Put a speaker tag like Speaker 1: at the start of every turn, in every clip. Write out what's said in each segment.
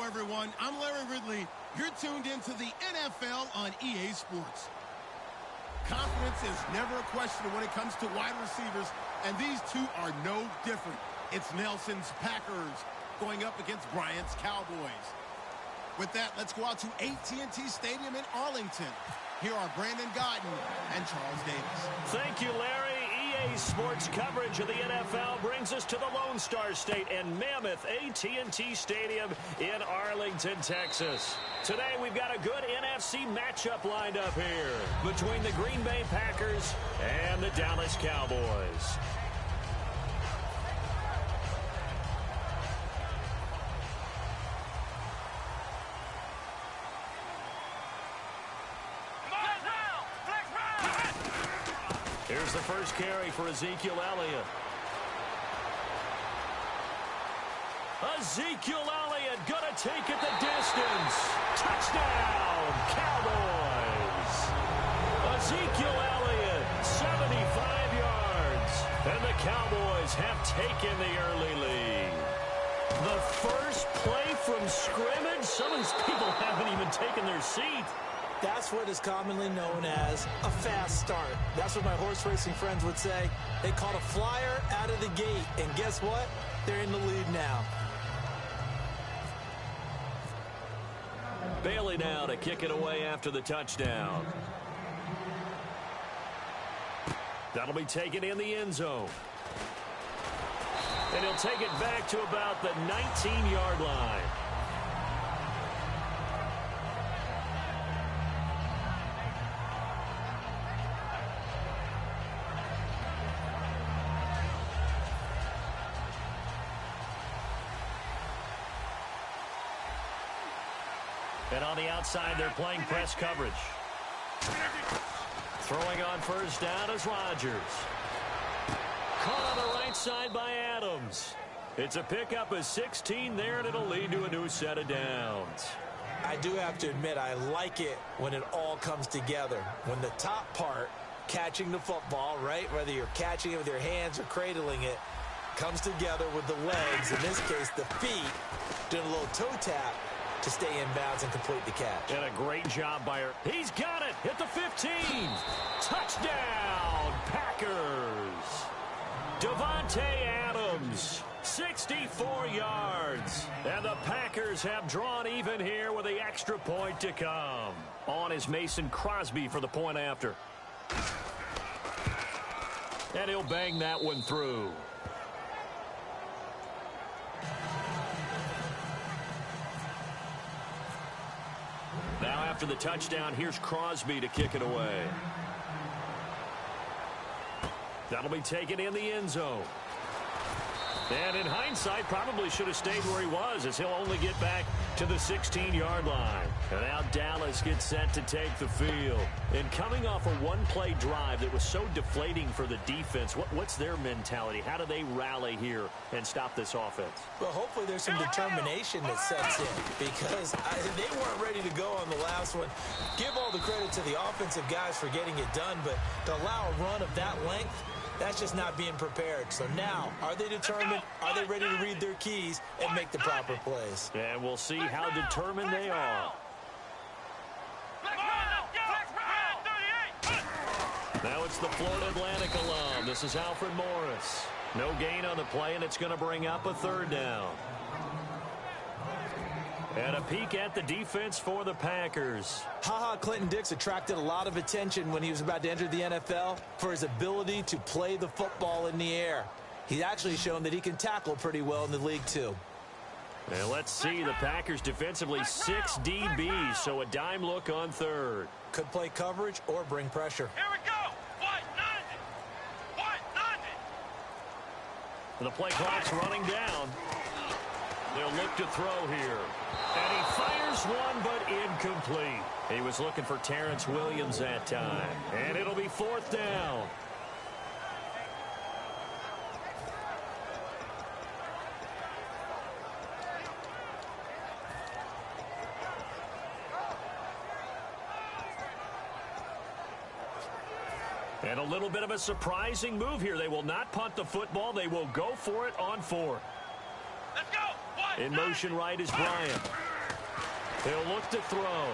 Speaker 1: everyone. I'm Larry Ridley. You're tuned into the NFL on EA Sports. Confidence is never a question when it comes to wide receivers, and these two are no different. It's Nelson's Packers going up against Bryant's Cowboys. With that, let's go out to AT&T Stadium in Arlington. Here are Brandon Gaudin and Charles Davis.
Speaker 2: Thank you, Larry. EA Sports coverage of the NFL brings us to the Lone Star State and mammoth AT&T Stadium in Arlington, Texas. Today, we've got a good NFC matchup lined up here between the Green Bay Packers and the Dallas Cowboys. Here's the first carry for Ezekiel Elliott. Ezekiel Elliott gonna take it the distance. Touchdown, Cowboys. Ezekiel Elliott, 75 yards. And the Cowboys have taken the early lead. The first play from scrimmage. Some of these people haven't even taken their seat.
Speaker 3: That's what is commonly known as a fast start. That's what my horse racing friends would say. They caught a flyer out of the gate, and guess what? They're in the lead now.
Speaker 2: Bailey now to kick it away after the touchdown. That'll be taken in the end zone. And he'll take it back to about the 19-yard line. And on the outside, they're playing press coverage. Throwing on first down is Rodgers. Caught on the right side by Adams. It's a pickup of 16 there, and it'll lead to a new set of downs.
Speaker 3: I do have to admit, I like it when it all comes together. When the top part, catching the football, right, whether you're catching it with your hands or cradling it, comes together with the legs, in this case the feet, doing a little toe tap to stay in bounds and complete the catch.
Speaker 2: And a great job by her. He's got it at the 15. Touchdown, Packers. Davante Adams, 64 yards. And the Packers have drawn even here with the extra point to come. On is Mason Crosby for the point after. And he'll bang that one through. Now after the touchdown, here's Crosby to kick it away. That'll be taken in the end zone. And in hindsight, probably should have stayed where he was, as he'll only get back to the 16-yard line. And now Dallas gets set to take the field. And coming off a one-play drive that was so deflating for the defense, what's their mentality? How do they rally here and stop this offense?
Speaker 3: Well, hopefully there's some determination that sets in, because they weren't ready to go on the last one. Give all the credit to the offensive guys for getting it done, but to allow a run of that length, that's just not being prepared. So now, are they determined? Are they ready to read their keys and make the proper plays?
Speaker 2: And we'll see how determined they are. Now it's the Florida Atlantic alum. This is Alfred Morris. No gain on the play, and it's going to bring up a third down. And a peek at the defense for the Packers.
Speaker 3: Ha-Ha Clinton-Dix attracted a lot of attention when he was about to enter the NFL for his ability to play the football in the air. He's actually shown that he can tackle pretty well in the league, too.
Speaker 2: And let's see, the Packers defensively 6 DBs, so a dime look on third.
Speaker 3: Could play coverage or bring pressure.
Speaker 4: Here we go. White 90.
Speaker 2: The play clock's running down. They'll look to throw here. And he fires one, but incomplete. He was looking for Terrence Williams that time. And it'll be fourth down. And a little bit of a surprising move here. They will not punt the football. They will go for it on fourth.
Speaker 4: Let's go.
Speaker 2: In motion right is Bryant. He'll look to throw.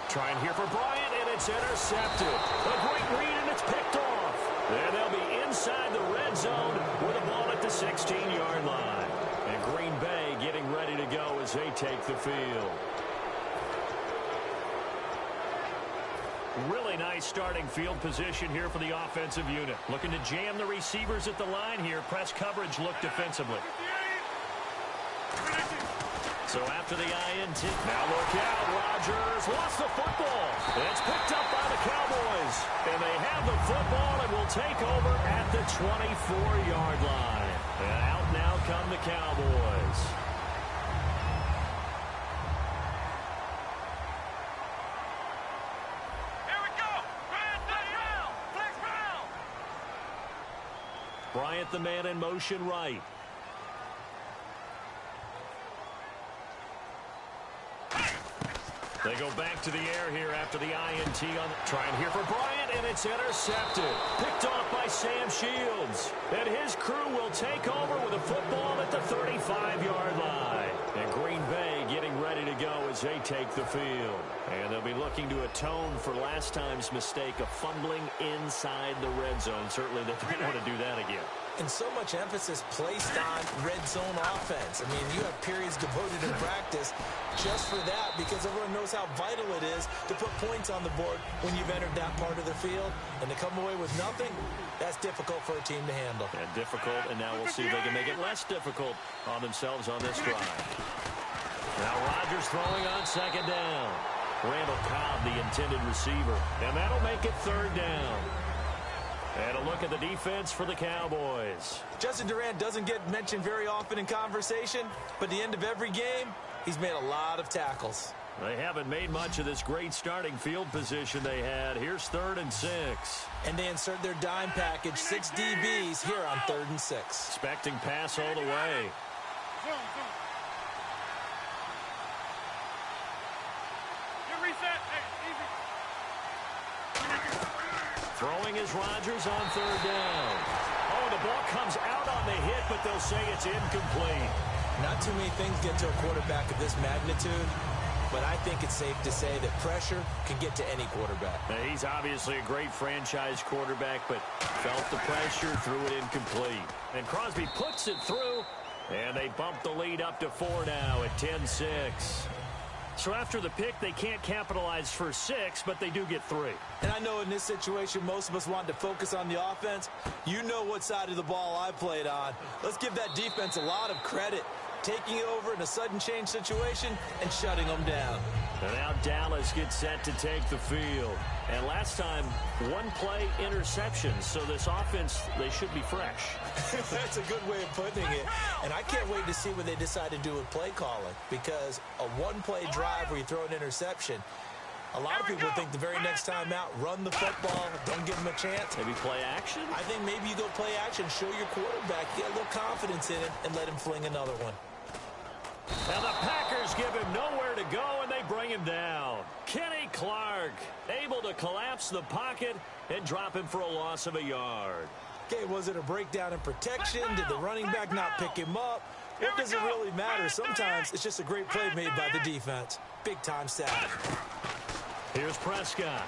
Speaker 2: Trying here for Bryant, and it's intercepted. A great read, and it's picked off. And they'll be inside the red zone with a ball at the 16-yard line. And Green Bay getting ready to go as they take the field. Really nice starting field position here for the offensive unit. Looking to jam the receivers at the line here. Press coverage look defensively. So after the INT, now look out. Rodgers lost the football. It's picked up by the Cowboys. And they have the football and will take over at the 24-yard line. And out now come the Cowboys. Bryant, the man in motion right. They go back to the air here after the INT on trying here for Bryant, and it's intercepted. Picked off by Sam Shields. And his crew will take over with a football at the 35-yard line. And Green Bay getting ready to go as they take the field. And they'll be looking to atone for last time's mistake of fumbling inside the red zone. Certainly they don't want to do that again.
Speaker 3: And so much emphasis placed on red zone offense. I mean, you have periods devoted in practice just for that because everyone knows how vital it is to put points on the board when you've entered that part of the field. And to come away with nothing, that's difficult for a team to handle.
Speaker 2: And difficult, and now we'll see if they can make it less difficult on themselves on this drive. Now Rodgers throwing on second down. Randall Cobb, the intended receiver. And that'll make it third down. And a look at the defense for the Cowboys.
Speaker 3: Justin Durant doesn't get mentioned very often in conversation, but at the end of every game, he's made a lot of tackles.
Speaker 2: They haven't made much of this great starting field position they had. Here's 3rd and 6.
Speaker 3: And they insert their dime package, 6 DBs here on 3rd and 6.
Speaker 2: Expecting pass all the way. Throwing is Rodgers on 3rd down. Oh, the ball comes out on the hit, but they'll say it's incomplete.
Speaker 3: Not too many things get to a quarterback of this magnitude, but I think it's safe to say that pressure can get to any quarterback.
Speaker 2: Now, he's obviously a great franchise quarterback, but felt the pressure, threw it incomplete. And Crosby puts it through, and they bump the lead up to 4 now at 10-6. So after the pick, they can't capitalize for 6, but they do get 3.
Speaker 3: And I know in this situation, most of us want to focus on the offense. You know what side of the ball I played on. Let's give that defense a lot of credit. Taking it over in a sudden change situation and shutting them down.
Speaker 2: And now Dallas gets set to take the field. And last time, 1-play interceptions. So this offense, they should be fresh.
Speaker 3: That's a good way of putting it. And I can't wait to see what they decide to do with play calling. Because a 1-play drive where you throw an interception, a lot of people think the very next time out, run the football, don't give them a chance.
Speaker 2: Maybe play action?
Speaker 3: I think maybe you go play action, show your quarterback, get a little confidence in it, and let him fling another one.
Speaker 2: And the Packers give him nowhere to go, and they bring him down. Kenny Clark able to collapse the pocket and drop him for a loss of a yard.
Speaker 3: Okay, was it a breakdown in protection? Did the running back not pick him up? What does it really matter? Sometimes it's just a great play made by the defense. Big-time sack.
Speaker 2: Here's Prescott.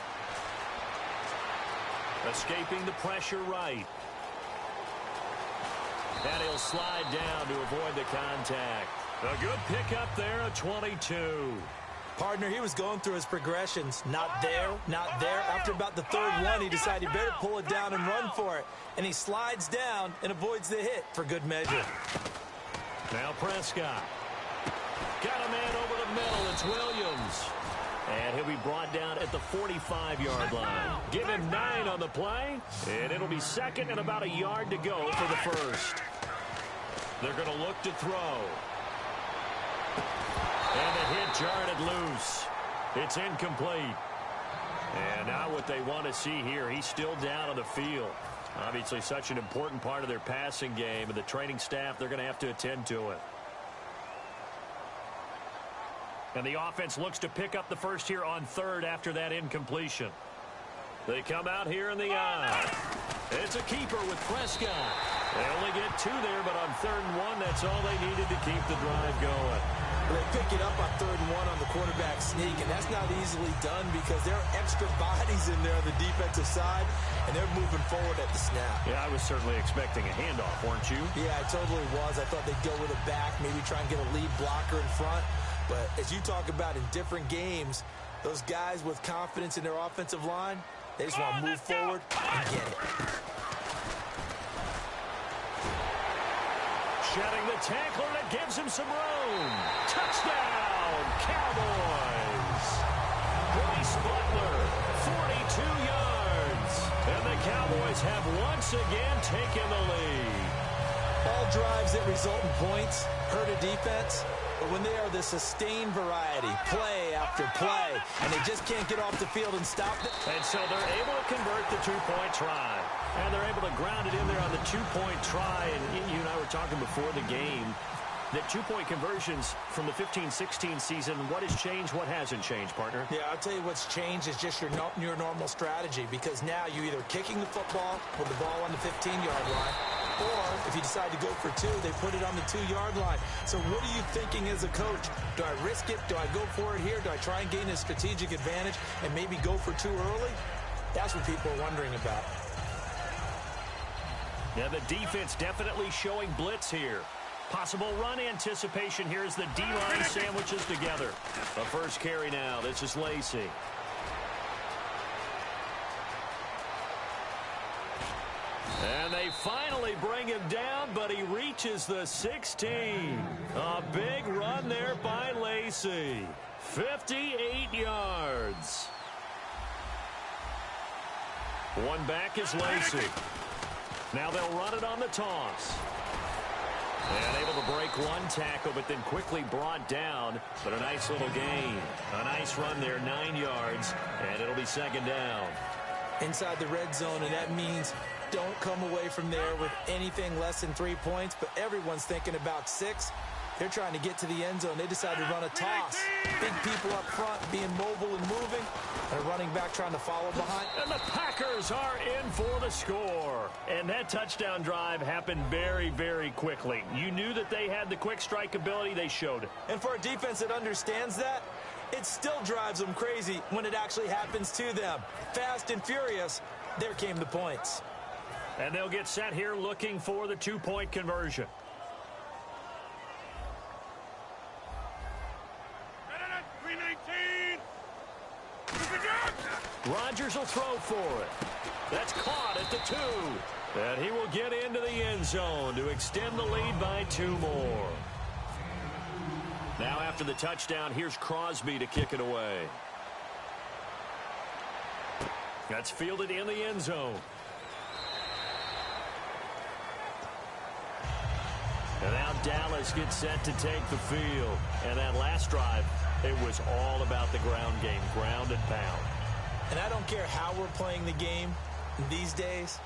Speaker 2: Escaping the pressure right. And he'll slide down to avoid the contact. A good pickup there at 22.
Speaker 3: Partner, he was going through his progressions. Not there, not there. After about the 3rd one, he decided he better pull it down and run for it. And he slides down and avoids the hit for good measure.
Speaker 2: Now Prescott. Got a man over the middle. It's Williams. And he'll be brought down at the 45-yard line. Give him 9 on the play. And it'll be 2nd and about a yard to go for the 1st. They're going to look to throw. And the hit jarred it loose. It's incomplete. And now what they want to see here, he's still down on the field. Obviously such an important part of their passing game, and the training staff, they're going to have to attend to it. And the offense looks to pick up the first here on 3rd after that incompletion. They come out here in the eye. It's a keeper with Prescott. They only get 2 there, but on 3rd and 1, that's all they needed to keep the drive going.
Speaker 3: They pick it up on 3rd and 1 on the quarterback sneak, and that's not easily done because there are extra bodies in there on the defensive side, and they're moving forward at the snap.
Speaker 2: Yeah, I was certainly expecting a handoff, weren't you?
Speaker 3: Yeah, I totally was. I thought they'd go with a back, maybe try and get a lead blocker in front. But as you talk about in different games, those guys with confidence in their offensive line, they just want to move forward and get it.
Speaker 2: Shedding the tackler that gives him some room. Touchdown, Cowboys. Bryce Butler, 42 yards. And the Cowboys have once again taken the lead.
Speaker 3: All drives that result in points hurt a defense, but when they are the sustained variety, play after play, and they just can't get off the field and stop it.
Speaker 2: And so they're able to convert the two-point try. And they're able to ground it in there on the two-point try. And you and I were talking before the game that two-point conversions from the 15-16 season, what has changed, what hasn't changed, partner?
Speaker 3: Yeah, I'll tell you what's changed is just your normal strategy, because now you're either kicking the football with the ball on the 15-yard line, or if you decide to go for two, they put it on the 2-yard line. So what are you thinking as a coach? Do I risk it? Do I go for it here? Do I try and gain a strategic advantage and maybe go for two early? That's what people are wondering about.
Speaker 2: Yeah, the defense definitely showing blitz here. Possible run anticipation here as the D-line sandwiches together. The first carry now. This is Lacy. And they finally bring him down, but he reaches the 16. A big run there by Lacy. 58 yards. One back is Lacy. Now they'll run it on the toss. And able to break one tackle, but then quickly brought down. But a nice little gain. A nice run there, 9 yards, and it'll be second down.
Speaker 3: Inside the red zone, and that means don't come away from there with anything less than 3 points, but everyone's thinking about 6. They're trying to get to the end zone. They decide to run a toss. Big people up front being mobile and moving, and a running back trying to follow behind.
Speaker 2: And the Packers are in for the score. And that touchdown drive happened very, very quickly. You knew that they had the quick strike ability. They showed it.
Speaker 3: And for a defense that understands that, it still drives them crazy when it actually happens to them. Fast and furious, there came the points.
Speaker 2: And they'll get set here looking for the two-point conversion. Rodgers will throw for it. That's caught at the 2. And he will get into the end zone to extend the lead by 2 more. Now after the touchdown, here's Crosby to kick it away. That's fielded in the end zone. And now Dallas gets set to take the field. And that last drive, it was all about the ground game, ground and pound.
Speaker 3: And I don't care how we're playing the game these days,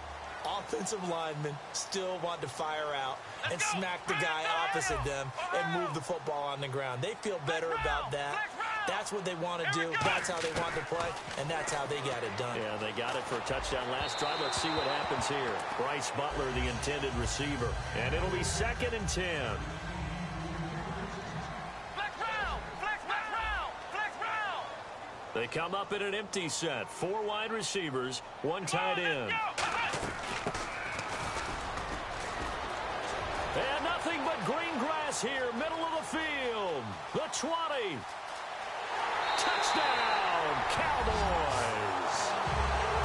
Speaker 3: offensive linemen still want to fire out and smack the guy opposite them and move the football on the ground. They feel better about that. That's what they want to do. That's how they want to play, and that's how they got it done.
Speaker 2: Yeah, they got it for a touchdown last drive. Let's see what happens here. Bryce Butler, the intended receiver. And it'll be 2nd and 10. They come up in an empty set. 4 wide receivers, 1 tight end. And nothing but green grass here, middle of the field. The 20. Touchdown, Cowboys.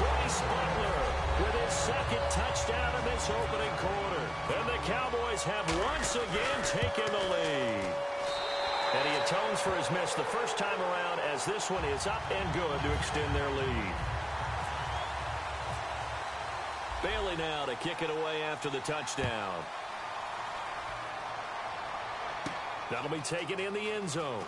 Speaker 2: Bryce Butler with his 2nd touchdown in this opening quarter. And the Cowboys have once again taken the lead. And he atones for his miss the first time around as this one is up and good to extend their lead. Bailey now to kick it away after the touchdown. That'll be taken in the end zone.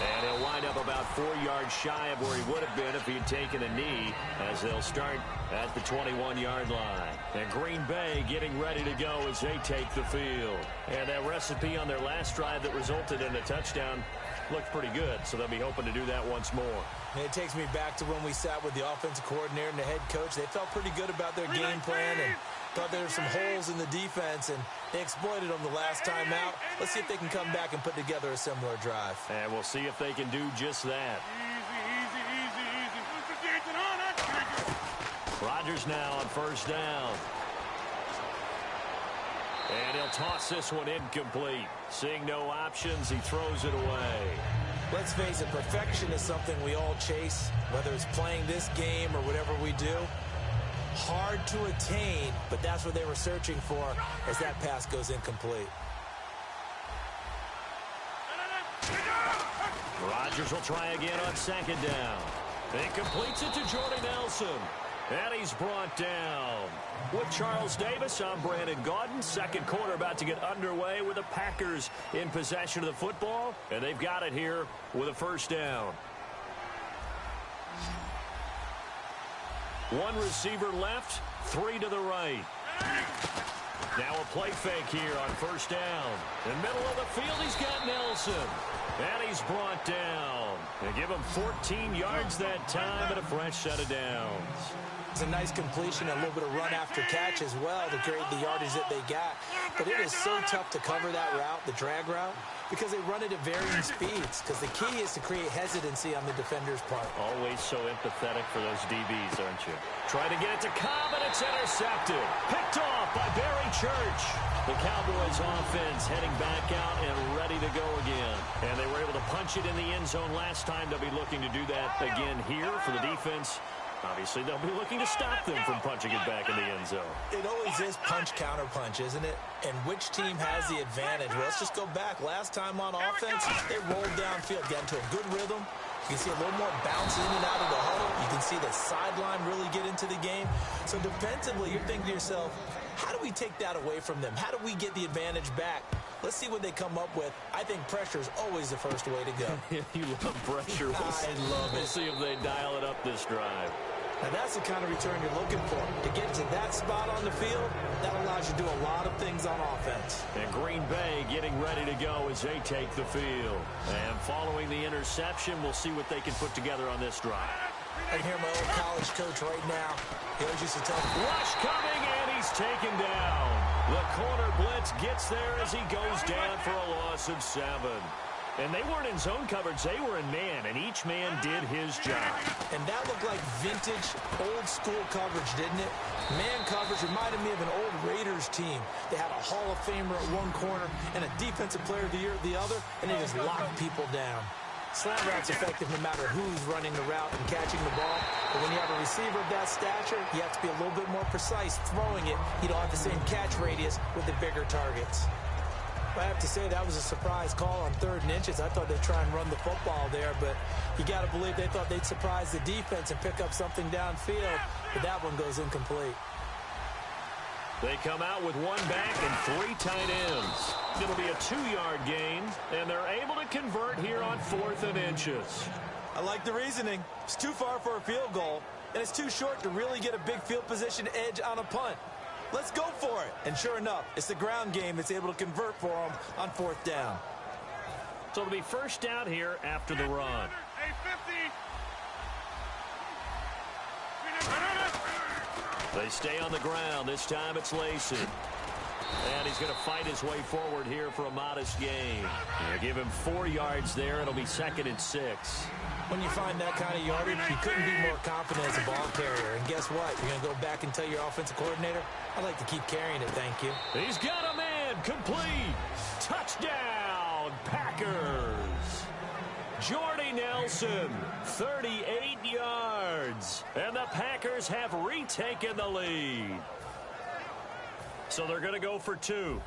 Speaker 2: And he'll wind up about 4 yards shy of where he would have been if he had taken a knee, as they'll start at the 21-yard line. And Green Bay getting ready to go as they take the field. And that recipe on their last drive that resulted in a touchdown looked pretty good, so they'll be hoping to do that once more.
Speaker 3: And it takes me back to when we sat with the offensive coordinator and the head coach. They felt pretty good about their game plan and thought there were some holes in the defense, and they exploited them the last time out. Let's see if they can come back and put together a similar drive.
Speaker 2: And we'll see if they can do just that. Rodgers now on first down. And he'll toss this one incomplete. Seeing no options, he throws it away.
Speaker 3: Let's face it, perfection is something we all chase, whether it's playing this game or whatever we do. Hard to attain, but that's what they were searching for as that pass goes incomplete.
Speaker 2: Rodgers will try again on second down. He completes it to Jordy Nelson. And he's brought down. With Charles Davis, I'm Brandon Gaudin. Second quarter about to get underway with the Packers in possession of the football. And they've got it here with a first down. One receiver left, three to the right. Now a play fake here on first down. In the middle of the field, he's got Nelson. And he's brought down. They give him 14 yards that time and a fresh set of downs.
Speaker 3: It's a nice completion, a little bit of run after catch as well to create the yardage that they got. But it is so tough to cover that route, the drag route, because they run it at varying speeds. Because the key is to create hesitancy on the defender's part.
Speaker 2: Always so empathetic for those DBs, aren't you? Trying to get it to Cobb, and it's intercepted. Picked off by Barry Church. The Cowboys offense heading back out and ready to go again. And they were able to punch it in the end zone last time. They'll be looking to do that again here for the defense. Obviously, they'll be looking to stop them from punching it back in the end zone.
Speaker 3: It always is punch-counter-punch, isn't it? And which team has the advantage? Well, let's just go back. Last time on offense, they rolled downfield, got into a good rhythm. You can see a little more bounce in and out of the huddle. You can see the sideline really get into the game. So defensively, you're thinking to yourself, how do we take that away from them? How do we get the advantage back? Let's see what they come up with. I think pressure is always the first way to go.
Speaker 2: You love pressure.
Speaker 3: I love it.
Speaker 2: We'll see if they dial it up this drive.
Speaker 3: Now, that's the kind of return you're looking for. To get to that spot on the field, that allows you to do a lot of things on offense.
Speaker 2: And Green Bay getting ready to go as they take the field. And following the interception, we'll see what they can put together on this drive.
Speaker 3: I can hear my old college coach right now. He always used to tell me,
Speaker 2: rush coming, and he's taken down. The corner blitz gets there as he goes down for a loss of 7. And they weren't in zone coverage. They were in man, and each man did his job.
Speaker 3: And that looked like vintage, old-school coverage, didn't it? Man coverage reminded me of an old Raiders team. They had a Hall of Famer at one corner and a Defensive Player of the Year at the other, and they just locked people down. Slant route's effective no matter who's running the route and catching the ball. But when you have a receiver of that stature, you have to be a little bit more precise throwing it. You don't have the same catch radius with the bigger targets. I have to say that was a surprise call on 3rd and inches. I thought they'd try and run the football there, but you got to believe they thought they'd surprise the defense and pick up something downfield, but that one goes incomplete.
Speaker 2: They come out with one back and 3 tight ends. It'll be a 2-yard gain, and they're able to convert here on 4th and inches.
Speaker 3: I like the reasoning. It's too far for a field goal, and it's too short to really get a big field position edge on a punt. Let's go for it. And sure enough, it's the ground game that's able to convert for them on 4th down.
Speaker 2: So it'll be first down here after the run. They stay on the ground. This time it's Lacy. And he's going to fight his way forward here for a modest gain. They give him 4 yards there. It'll be 2nd and 6.
Speaker 3: When you find that kind of yardage, you couldn't be more confident as a ball carrier. And guess what? You're going to go back and tell your offensive coordinator, I'd like to keep carrying it, thank you.
Speaker 2: He's got a man. Complete. Touchdown, Packers. Jordy Nelson, 38 yards. And the Packers have retaken the lead. So they're going to go for 2.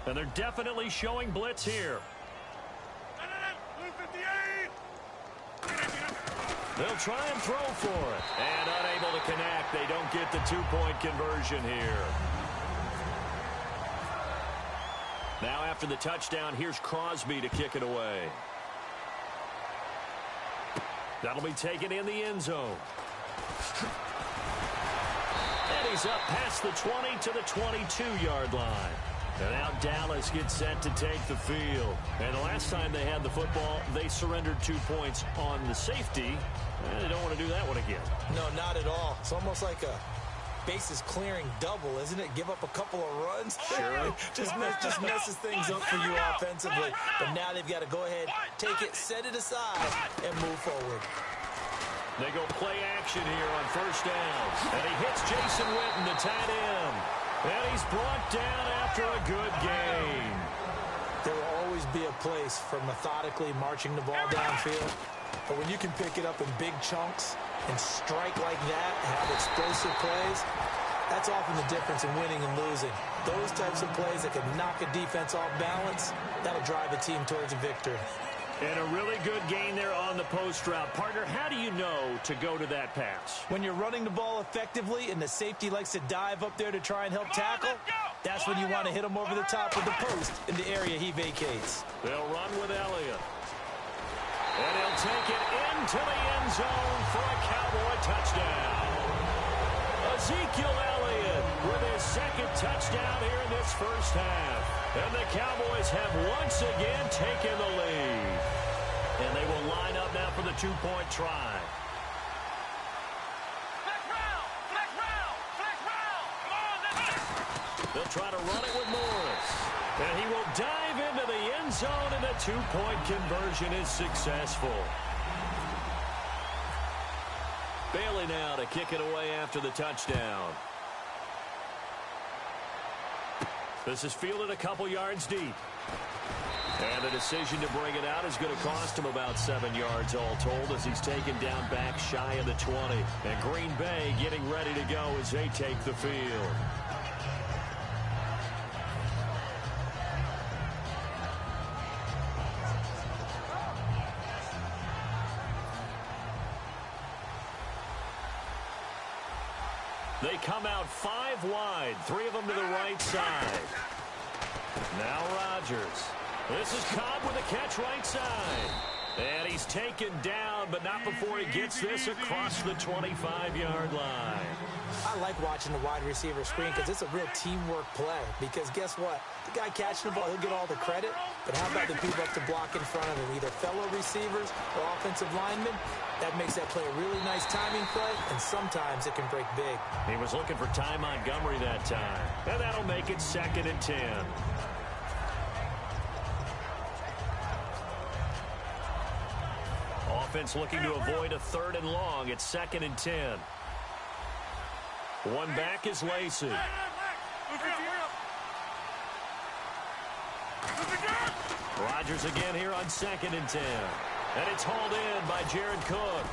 Speaker 2: And they're definitely showing blitz here. They'll try and throw for it. And unable to connect. They don't get the 2-point conversion here. Now after the touchdown, here's Crosby to kick it away. That'll be taken in the end zone. And he's up past the 20 to the 22-yard line. And now Dallas gets set to take the field. And the last time they had the football, they surrendered 2 points on the safety. And they don't want to do that one again.
Speaker 3: No, not at all. It's almost like a bases clearing double, isn't it? Give up a couple of runs.
Speaker 2: Sure.
Speaker 3: just messes things up for you offensively. But now they've got to go ahead, take it, set it aside, and move forward.
Speaker 2: They go play action here on first down. And he hits Jason Witten, the tight end. And he's brought down after a good game.
Speaker 3: There will always be a place for methodically marching the ball downfield. But when you can pick it up in big chunks and strike like that, have explosive plays, that's often the difference in winning and losing. Those types of plays that can knock a defense off balance, that'll drive a team towards a victory.
Speaker 2: And a really good gain there on the post route. Partner, how do you know to go to that pass?
Speaker 3: When you're running the ball effectively and the safety likes to dive up there to try and help tackle, that's when you want to hit him over the top with the post in the area he vacates.
Speaker 2: They'll run with Elliott. And he'll take it into the end zone for a Cowboy touchdown. Ezekiel Elliott with his second touchdown here in this first half. And the Cowboys have once again taken the lead. And they will line up now for the two-point try.
Speaker 4: Flex round! Flex round! Flex round! Come on, let's go!
Speaker 2: They'll try to run it with Morris. And he will dive into the end zone, and the two-point conversion is successful. Bailey now to kick it away after the touchdown. This is fielded a couple yards deep. And the decision to bring it out is going to cost him about 7 yards all told as he's taken down back shy of the 20. And Green Bay getting ready to go as they take the field. They come out 5 wide, 3 of them to the right side. Now Rodgers. This is Cobb with a catch right side. And he's taken down, but not before he gets this across the 25-yard line.
Speaker 3: I like watching the wide receiver screen because it's a real teamwork play. Because guess what? The guy catching the ball, he'll get all the credit. But how about the people up to block in front of him? Either fellow receivers or offensive linemen. That makes that play a really nice timing play, and sometimes it can break big.
Speaker 2: He was looking for Ty Montgomery that time. And that'll make it 2nd and 10. Offense looking to avoid a 3rd and long. It's 2nd and 10. One back is Lacy. Rodgers again here on 2nd and 10. And it's hauled in by Jared Cook.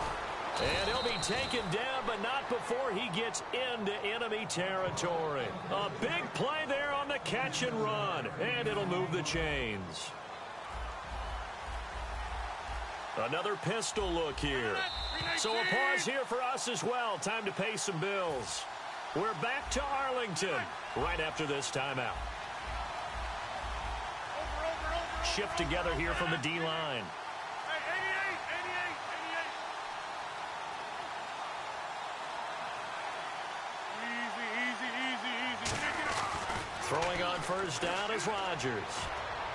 Speaker 2: And he'll be taken down, but not before he gets into enemy territory. A big play there on the catch and run. And it'll move the chains. Another pistol look here. So a pause here for us as well. Time to pay some bills. We're back to Arlington right after this timeout. Shift together here from the D-line. Throwing on first down is Rodgers.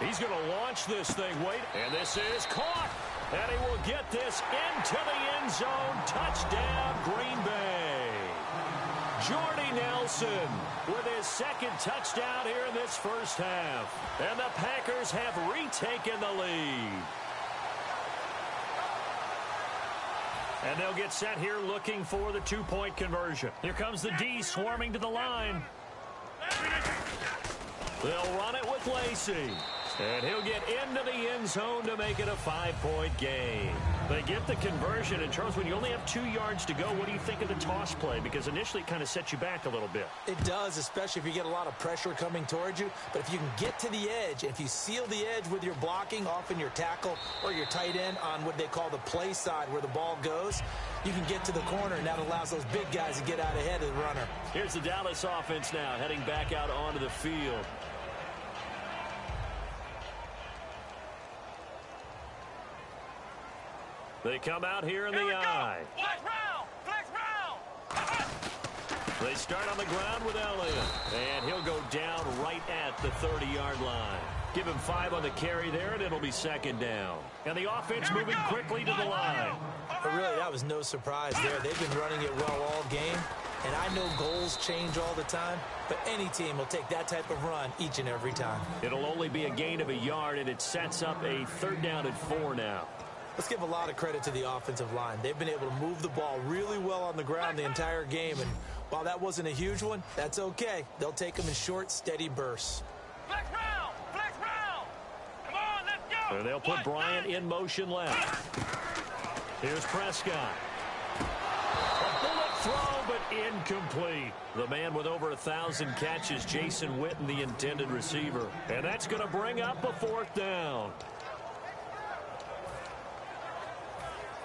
Speaker 2: He's going to launch this thing. Wait, and this is caught. And he will get this into the end zone. Touchdown, Green Bay. Jordy Nelson with his 2nd touchdown here in this first half. And the Packers have retaken the lead. And they'll get set here looking for the two-point conversion. Here comes the D swarming to the line. They'll run it with Lacy. And he'll get into the end zone to make it a 5-point game. They get the conversion. And, Charles, when you only have 2 yards to go, what do you think of the toss play? Because initially it kind of sets you back a little bit.
Speaker 3: It does, especially if you get a lot of pressure coming towards you. But if you can get to the edge, if you seal the edge with your blocking, often your tackle or your tight end on what they call the play side where the ball goes, you can get to the corner, and that allows those big guys to get out ahead of the runner.
Speaker 2: Here's the Dallas offense now heading back out onto the field. They come out here in the eye.
Speaker 4: Flex round! Flex round!
Speaker 2: They start on the ground with Elliott. And he'll go down right right at the 30-yard line. Give him 5 on the carry there, and it'll be second down. And the offense moving quickly to the line.
Speaker 3: But really, that was no surprise there. They've been running it well all game. And I know goals change all the time, but any team will take that type of run each and every time.
Speaker 2: It'll only be a gain of a yard, and it sets up a 3rd down and 4 now.
Speaker 3: Let's give a lot of credit to the offensive line. They've been able to move the ball really well on the ground the entire game. And while that wasn't a huge one, that's okay. They'll take them in short, steady bursts.
Speaker 4: Flex round! Flex round! Come on, let's go!
Speaker 2: And they'll put Bryant in motion left. Here's Prescott. A bullet throw, but incomplete. The man with over 1,000 catches, Jason Witten, the intended receiver. And that's going to bring up a 4th down.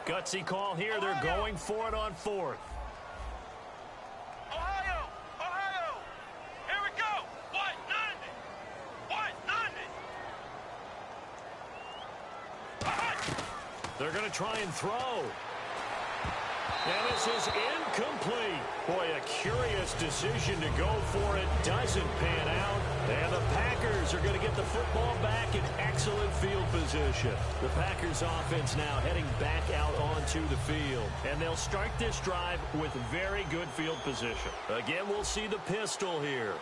Speaker 2: Gutsy call here. They're going for it on 4th.
Speaker 4: Ohio! Ohio! Here we go! White 90! White 90!
Speaker 2: They're going to try and throw. And this is incomplete. Boy, a curious decision to go for it. Doesn't pan out. And the Packers are going to get the football back in excellent field position. The Packers offense now heading back out onto the field. And they'll start this drive with very good field position. Again, we'll see the pistol here.